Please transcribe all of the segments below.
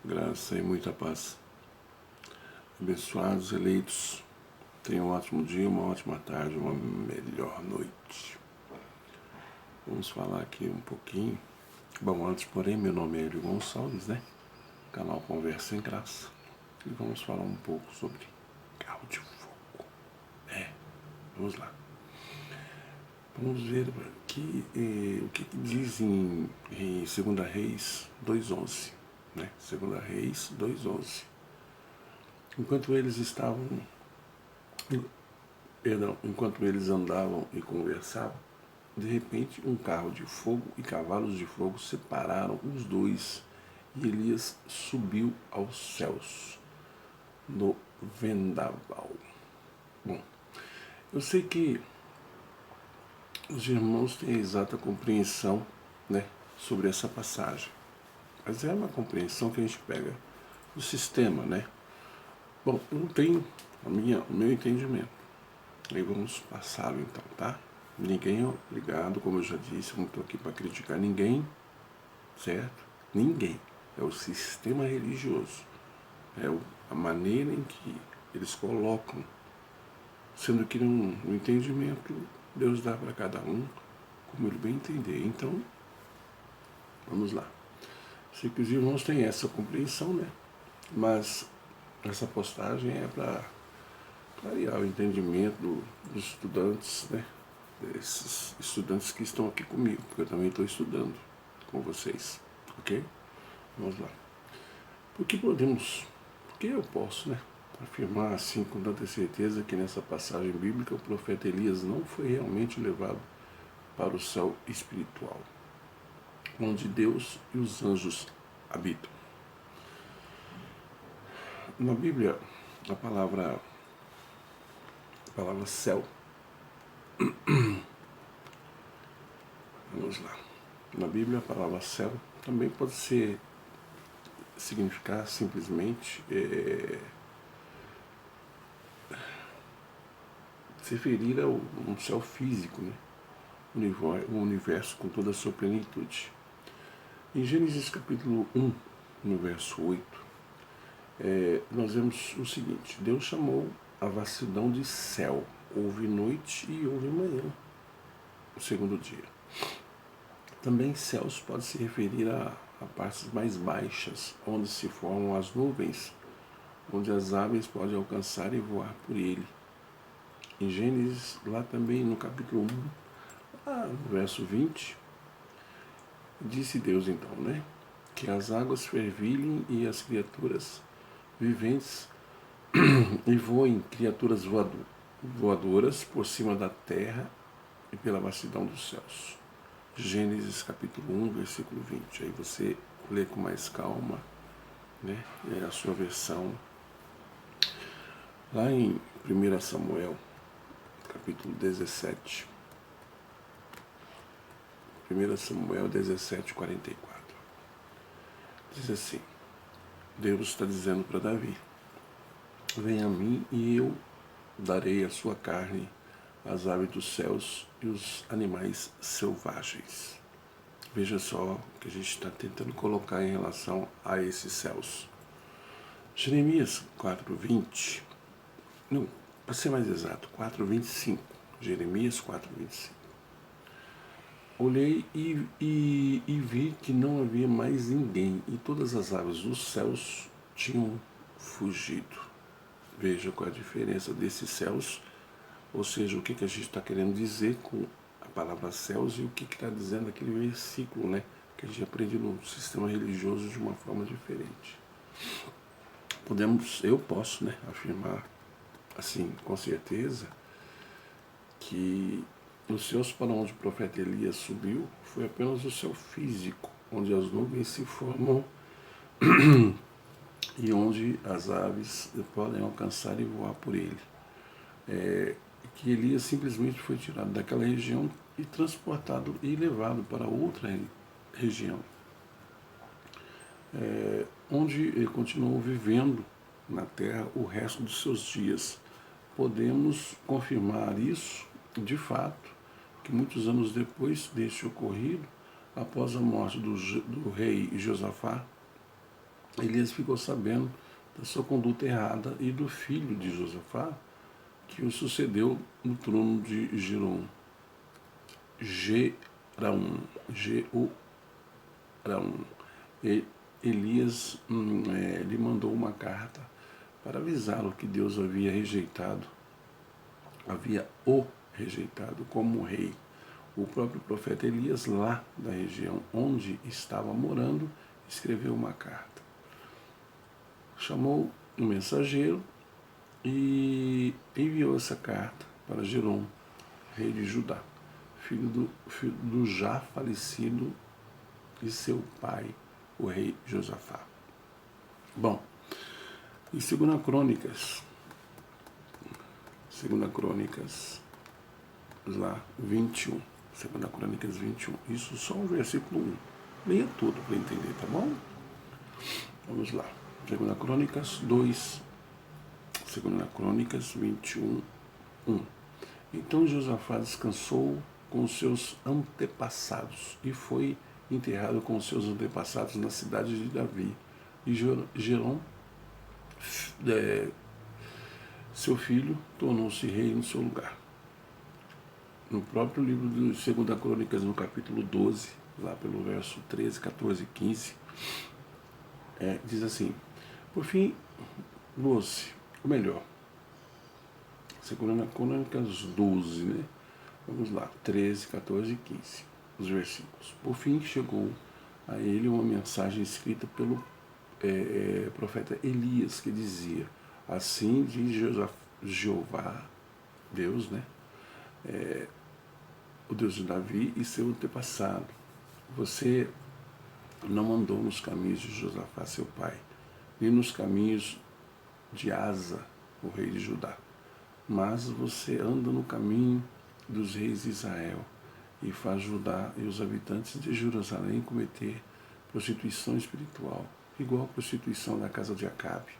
Graça e muita paz. Abençoados, eleitos, tenham um ótimo dia, uma ótima tarde, uma melhor noite. Vamos falar aqui um pouquinho. Bom, antes, porém, meu nome é Hélio Gonçalves, né? Canal Conversa em Graça. E vamos falar um pouco sobre carro de fogo. Vamos lá. Vamos ver o que diz em 2 Reis 2:11, né? 2 Reis 2:11. Enquanto eles andavam e conversavam, de repente um carro de fogo e cavalos de fogo separaram os dois, e Elias subiu aos céus no vendaval. Bom, eu sei que os irmãos têm a exata compreensão, né, sobre essa passagem, mas é uma compreensão que a gente pega do sistema, né? Bom, eu não tenho o meu entendimento. E vamos passá-lo então, tá? Ninguém é obrigado, como eu já disse, eu não estou aqui para criticar ninguém, certo? Ninguém. É o sistema religioso. É a maneira em que eles colocam, sendo que no entendimento Deus dá para cada um como ele bem entender. Então, vamos lá. Sei que os irmãos têm essa compreensão, né? Mas essa postagem é para clarear o entendimento dos estudantes, né? Esses estudantes que estão aqui comigo, porque eu também estou estudando com vocês, ok? Vamos lá. Por que eu posso, né, afirmar assim com tanta certeza que nessa passagem bíblica o profeta Elias não foi realmente levado para o céu espiritual, onde Deus e os anjos habitam? Na Bíblia, a palavra céu, vamos lá. Na Bíblia, a palavra céu também pode significar simplesmente se referir a um céu físico, né? O universo com toda a sua plenitude. Em Gênesis capítulo 1, no verso 8, nós vemos o seguinte: Deus chamou a vastidão de céu. Houve noite e houve manhã, o segundo dia. Também céus pode se referir a partes mais baixas, onde se formam as nuvens, onde as aves podem alcançar e voar por ele. Em Gênesis, lá também no capítulo 1, no verso 20, disse Deus então, né? Que as águas fervilhem e as criaturas viventes e voem, criaturas voadoras por cima da terra e pela vastidão dos céus. Gênesis capítulo 1, versículo 20. Aí você lê com mais calma, né? É a sua versão. Lá em 1 Samuel, capítulo 17. 1 Samuel 17, 44. Diz assim: Deus está dizendo para Davi: venha a mim e eu darei a sua carne às aves dos céus e os animais selvagens. Veja só o que a gente está tentando colocar em relação a esses céus. Jeremias 4:20, não, para ser mais exato, 4:25. Jeremias 4:25. Olhei e vi que não havia mais ninguém, e todas as aves dos céus tinham fugido. Veja qual é a diferença desses céus, ou seja, o que a gente está querendo dizer com a palavra céus e o que está dizendo aquele versículo, né? Que a gente aprende no sistema religioso de uma forma diferente. Eu posso, né, afirmar, assim, com certeza, que os céus para onde o profeta Elias subiu foi apenas o céu físico, onde as nuvens se formam e onde as aves podem alcançar e voar por ele. Que Elias simplesmente foi tirado daquela região e transportado e levado para outra região, onde ele continuou vivendo na terra o resto dos seus dias. Podemos confirmar isso, de fato, que muitos anos depois deste ocorrido, após a morte do rei Josafá, Elias ficou sabendo da sua conduta errada e do filho de Josafá, que o sucedeu no trono de Jeroão. Elias lhe mandou uma carta para avisá-lo que Deus havia o rejeitado como rei. O próprio profeta Elias, lá da região onde estava morando, escreveu uma carta. Chamou um mensageiro e enviou essa carta para Jerom, rei de Judá, filho do já falecido de seu pai, o rei Josafá. Bom, em 2 Crônicas, lá, 21. 2 Crônicas 21. Isso só o versículo 1. Leia tudo para entender, tá bom? Vamos lá. 2 Crônicas 2. 2 Crônicas 21, 1. Então Josafá descansou com os seus antepassados e foi enterrado com os seus antepassados na cidade de Davi. E Jerom, seu filho, tornou-se rei no seu lugar. No próprio livro de 2 Crônicas, no capítulo 12, lá pelo verso 13, 14 e 15, diz assim: por fim, ou melhor, 2 Crônicas 12, né? Vamos lá, 13, 14 e 15, os versículos. Por fim, chegou a ele uma mensagem escrita pelo profeta Elias, que dizia: assim diz Jeová, Deus, né? O Deus de Davi e seu antepassado. Você não andou nos caminhos de Josafá, seu pai, nem nos caminhos de Asa, o rei de Judá, mas você anda no caminho dos reis de Israel e faz Judá e os habitantes de Jerusalém cometer prostituição espiritual, igual a prostituição da casa de Acabe.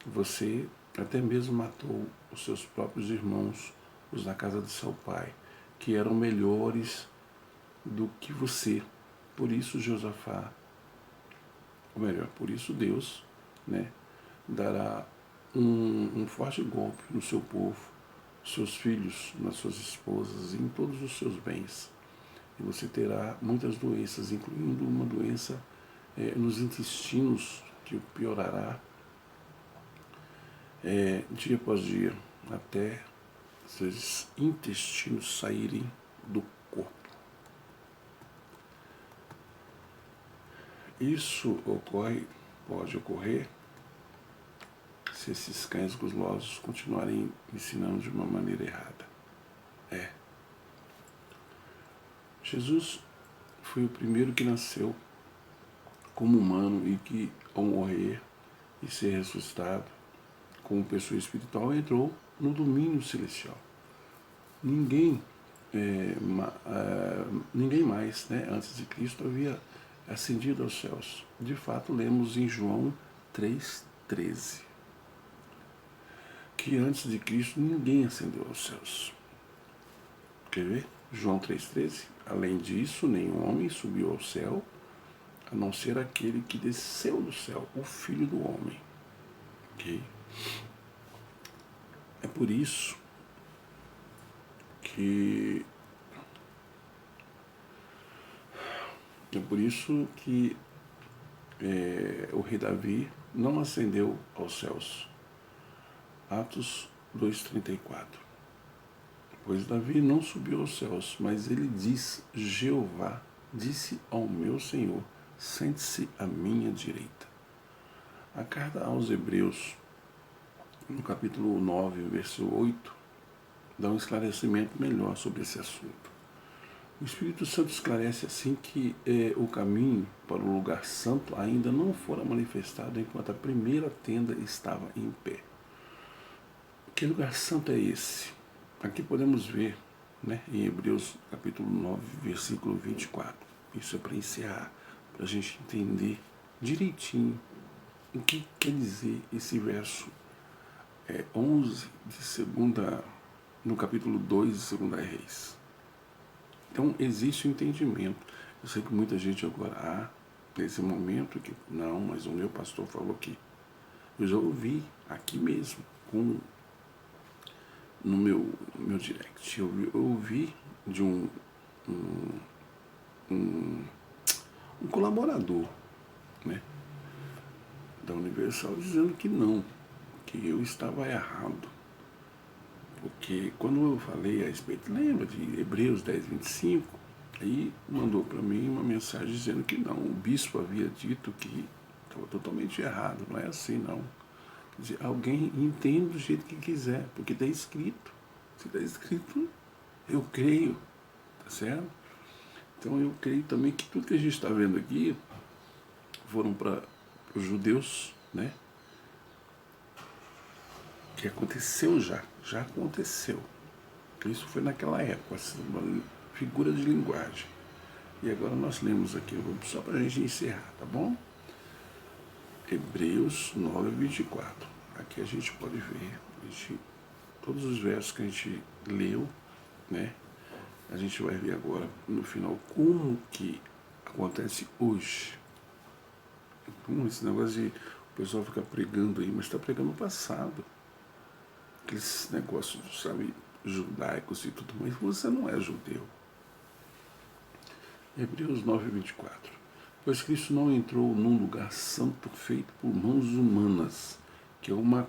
Você até mesmo matou os seus próprios irmãos, os da casa de seu pai, que eram melhores do que você. Por isso Josafá, ou melhor, por isso Deus, né, dará um forte golpe no seu povo, seus filhos, nas suas esposas e em todos os seus bens. E você terá muitas doenças, incluindo uma doença nos intestinos, que piorará dia após dia, até seus intestinos saírem do corpo. Isso pode ocorrer se esses cães gulosos continuarem ensinando de uma maneira errada. Jesus foi o primeiro que nasceu como humano e que, ao morrer e ser ressuscitado como pessoa espiritual, entrou no domínio celestial. Ninguém mais, né, antes de Cristo, havia ascendido aos céus. De fato, lemos em João 3,13 que antes de Cristo ninguém ascendeu aos céus. Quer ver? João 3,13. Além disso, nenhum homem subiu ao céu, a não ser aquele que desceu do céu, o Filho do Homem. Okay? É por isso que o rei Davi não ascendeu aos céus. Atos 2,34. Pois Davi não subiu aos céus, mas ele diz: Jeová disse ao meu Senhor: sente-se à minha direita. A carta aos Hebreus, no capítulo 9, verso 8, dá um esclarecimento melhor sobre esse assunto. O Espírito Santo esclarece assim que o caminho para o lugar santo ainda não fora manifestado enquanto a primeira tenda estava em pé. Que lugar santo é esse? Aqui podemos ver, né, em Hebreus capítulo 9, versículo 24. Isso é para encerrar, para a gente entender direitinho o que quer dizer esse verso 11 no capítulo 2 de 2 Reis. Então existe um entendimento. Eu sei que muita gente agora, nesse momento que, não, mas o meu pastor falou que eu já ouvi aqui mesmo, no meu direct. Eu ouvi de um colaborador, né, da Universal dizendo que não, que eu estava errado. Porque quando eu falei a respeito, lembra de Hebreus 10:25, aí mandou para mim uma mensagem dizendo que não, o bispo havia dito que estava totalmente errado, não é assim não. Quer dizer, alguém entende do jeito que quiser, porque está escrito. Se está escrito, eu creio, tá certo? Então eu creio também que tudo que a gente está vendo aqui foram para os judeus, né? Que aconteceu já aconteceu. Isso foi naquela época, assim, uma figura de linguagem. E agora nós lemos aqui, só para a gente encerrar, tá bom? Hebreus 9:24. Aqui a gente pode ver, todos os versos que a gente leu, né? A gente vai ver agora, no final, como que acontece hoje. Esse negócio de o pessoal ficar pregando aí, mas está pregando o passado. Aqueles negócios, sabe, judaicos e tudo mais, você não é judeu. Hebreus 9:24. Pois Cristo não entrou num lugar santo feito por mãos humanas, que é uma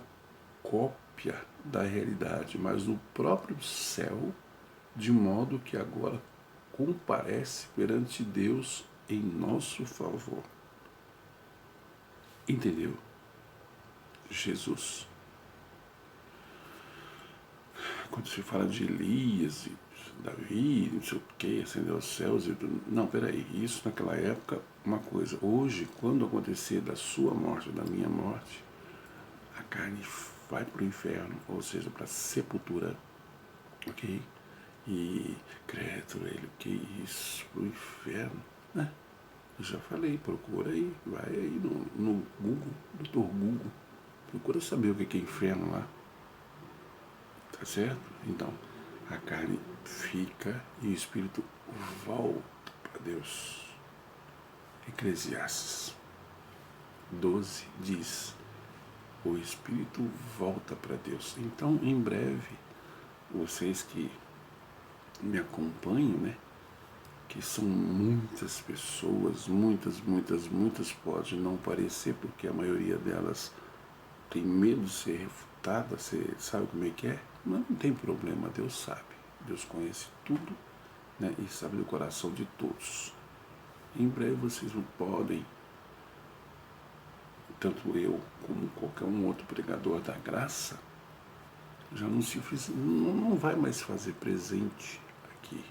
cópia da realidade, mas no próprio céu, de modo que agora comparece perante Deus em nosso favor. Entendeu? Jesus. Quando se fala de Elias e Davi, não sei o que, acendeu os céus e tudo. Não, peraí, isso naquela época, uma coisa. Hoje, quando acontecer da sua morte, da minha morte, a carne vai para o inferno, ou seja, para a sepultura, ok? E, credo, ele, que isso, para o inferno, né? Eu já falei, procura aí, vai aí no Google, Dr. Google, procura saber o que é inferno lá. Tá certo? Então, a carne fica e o espírito volta para Deus. Eclesiastes 12 diz: o espírito volta para Deus. Então, em breve, vocês que me acompanham, né? Que são muitas pessoas, muitas, pode não parecer, porque a maioria delas tem medo de ser refutada, você sabe como é que é? Mas não tem problema, Deus sabe. Deus conhece tudo, né, e sabe do coração de todos. Em breve vocês não podem, tanto eu como qualquer um outro pregador da graça, já não vai mais fazer presente aqui.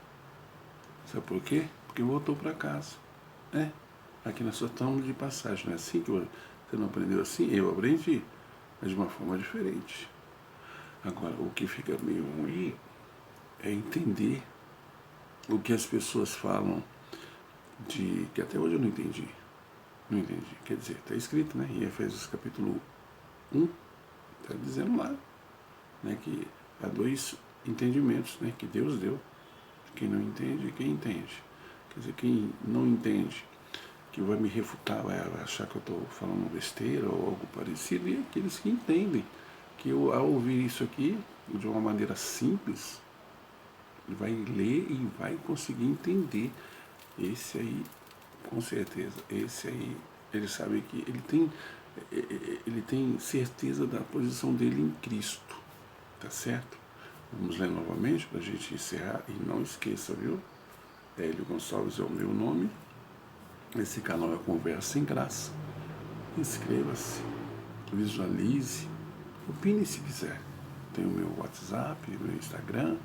Sabe por quê? Porque voltou para casa. Né? Aqui nós só estamos de passagem, não é assim que você não aprendeu assim? Eu aprendi, mas de uma forma diferente. Agora, o que fica meio ruim é entender o que as pessoas falam que até hoje eu não entendi. Não entendi. Quer dizer, está escrito, né? Em Efésios capítulo 1, está dizendo lá, né, que há dois entendimentos, né, que Deus deu. Quem não entende e quem entende. Quer dizer, quem não entende, que vai me refutar, vai achar que eu estou falando besteira ou algo parecido, e aqueles que entendem que eu, ao ouvir isso aqui, de uma maneira simples, vai ler e vai conseguir entender. Esse aí, com certeza, esse aí, ele sabe que ele tem certeza da posição dele em Cristo, tá certo? Vamos ler novamente para a gente encerrar, e não esqueça, viu? Hélio Gonçalves é o meu nome, esse canal é Conversa em Graça. Inscreva-se, visualize, opine se quiser. Tem o meu WhatsApp, o meu Instagram,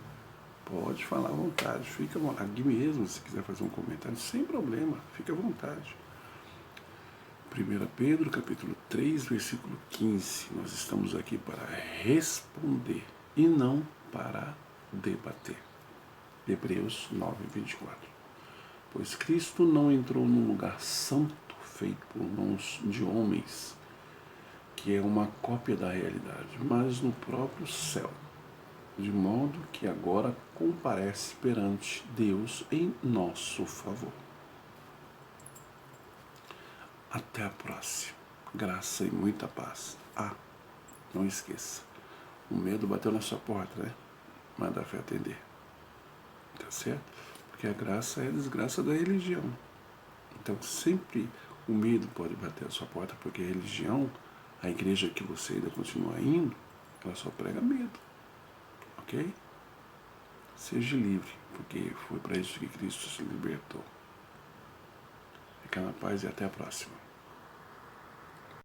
pode falar à vontade, fica à vontade. Aqui mesmo, se quiser fazer um comentário, sem problema, fica à vontade. 1 Pedro, capítulo 3, versículo 15. Nós estamos aqui para responder e não para debater. Hebreus 9:24. Pois Cristo não entrou num lugar santo feito por mãos de homens, que é uma cópia da realidade, mas no próprio céu, de modo que agora comparece perante Deus em nosso favor. Até a próxima. Graça e muita paz. Não esqueça. O medo bateu na sua porta, né? Manda a fé atender. Tá certo? Porque a graça é a desgraça da religião. Então sempre o medo pode bater na sua porta, porque a religião, a igreja que você ainda continua indo, ela só prega medo. Ok? Seja livre, porque foi para isso que Cristo se libertou. Fica na paz e até a próxima.